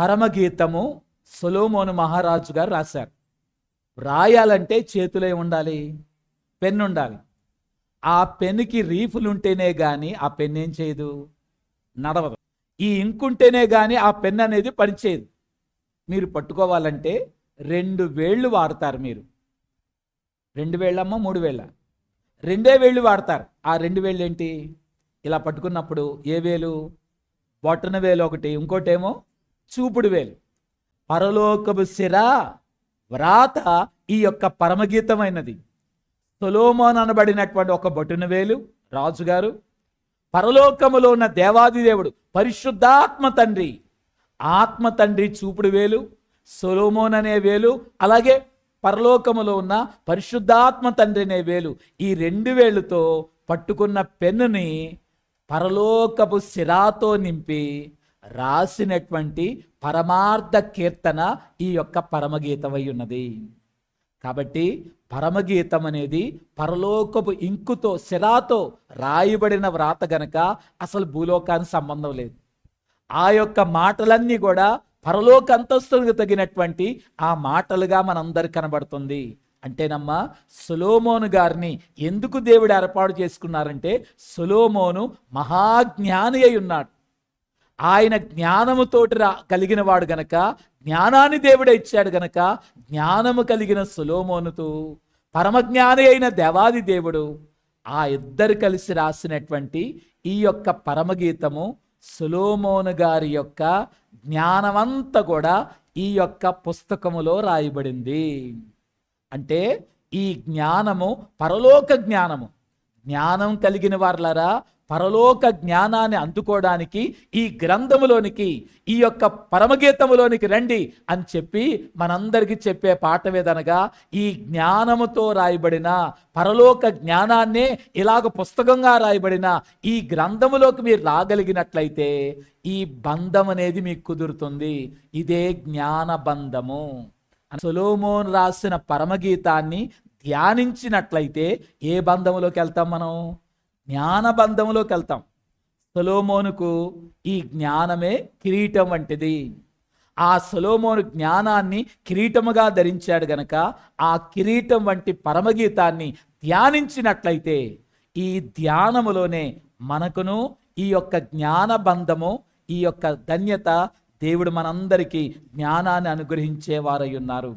పరమగీతము సొలొమోను మహారాజు గారు రాశారు. రాయాలంటే చేతిలో ఉండాలి, పెన్ను ఉండాలి. ఆ పెన్నుకి రీఫులు ఉంటేనే కానీ ఆ పెన్ ఏం చేయదు, నడవదు. ఈ ఇంకుంటేనే కానీ ఆ పెన్ అనేది పనిచేయదు. మీరు పట్టుకోవాలంటే 2 వేళ్ళు వాడతారు. మీరు 2 వేళ్ళమ్మా 3 వేళ్ళ, 2 వేళ్ళు వాడతారు. ఆ 2 వేళ్ళు ఏంటి, ఇలా పట్టుకున్నప్పుడు ఏ వేలు, బొట్టన వేలు ఒకటి, ఇంకోటేమో చూపుడు వేలు. పరలోకపు సిర వ్రాత ఈ యొక్క పరమగీతమైనది. సొలొమోను అనబడినటువంటి ఒక బొటన వేలు రాజుగారు, పరలోకములో ఉన్న దేవాది దేవుడు పరిశుద్ధాత్మ తండ్రి, ఆత్మ తండ్రి చూపుడు వేలు, సొలొమోను అనే వేలు, అలాగే పరలోకములో ఉన్న పరిశుద్ధాత్మ తండ్రి అనే వేలు. ఈ 2 వేళ్ళతో పట్టుకున్న పెన్నుని పరలోకపు సిరాతో నింపి రాసినటువంటి పరమార్థ కీర్తన ఈ యొక్క పరమగీతమై ఉన్నది. కాబట్టి పరమగీతం అనేది పరలోకపు ఇంకుతో సిరాతో రాయబడిన వ్రాత గనక అసలు భూలోకానికి సంబంధం లేదు. ఆ యొక్క మాటలన్నీ కూడా పరలోక అంతస్తులకు తగినటువంటి ఆ మాటలుగా మనందరికి కనబడుతుంది. అంటేనమ్మా, సొలొమోను గారిని ఎందుకు దేవుడు ఏర్పాటు చేసుకున్నారంటే, సొలొమోను మహాజ్ఞాని అయి ఉన్నాడు. ఆయన జ్ఞానముతోటి కలిగిన వాడు గనక, జ్ఞానాన్ని దేవుడే ఇచ్చాడు గనక, జ్ఞానము కలిగిన సొలొమోనుతో పరమజ్ఞాని అయిన దేవాది దేవుడు ఆ ఇద్దరు కలిసి రాసినటువంటి ఈ యొక్క పరమగీతము సొలొమోను గారి యొక్క జ్ఞానమంతా కూడా ఈ యొక్క పుస్తకములో రాయబడింది. అంటే ఈ జ్ఞానము పరలోక జ్ఞానము. జ్ఞానం కలిగిన వారులారా, పరలోక జ్ఞానాన్ని అందుకోవడానికి ఈ గ్రంథములోనికి, ఈ యొక్క పరమగీతములోనికి రండి అని చెప్పి మనందరికీ చెప్పే పాఠమేదనగా, ఈ జ్ఞానముతో రాయబడిన పరలోక జ్ఞానాన్నే ఇలాగ పుస్తకంగా రాయబడిన ఈ గ్రంథములోకి మీరు రాగలిగినట్లయితే ఈ బంధం అనేది మీకు కుదురుతుంది. ఇదే జ్ఞాన బంధము. సొలొమోను రాసిన పరమగీతాన్ని ధ్యానించినట్లయితే ఏ బంధములోకి వెళ్తాం మనం? జ్ఞాన బంధములోకి వెళ్తాం. సొలొమోనుకు ఈ జ్ఞానమే కిరీటం వంటిది. ఆ సొలొమోను జ్ఞానాన్ని కిరీటముగా ధరించాడు గనక ఆ కిరీటం వంటి పరమగీతాన్ని ధ్యానించినట్లయితే ఈ ధ్యానములోనే మనకును ఈ యొక్క జ్ఞాన బంధము, ఈ యొక్క ధన్యత దేవుడు మనందరికీ జ్ఞానాన్ని అనుగ్రహించేవారై ఉన్నారు.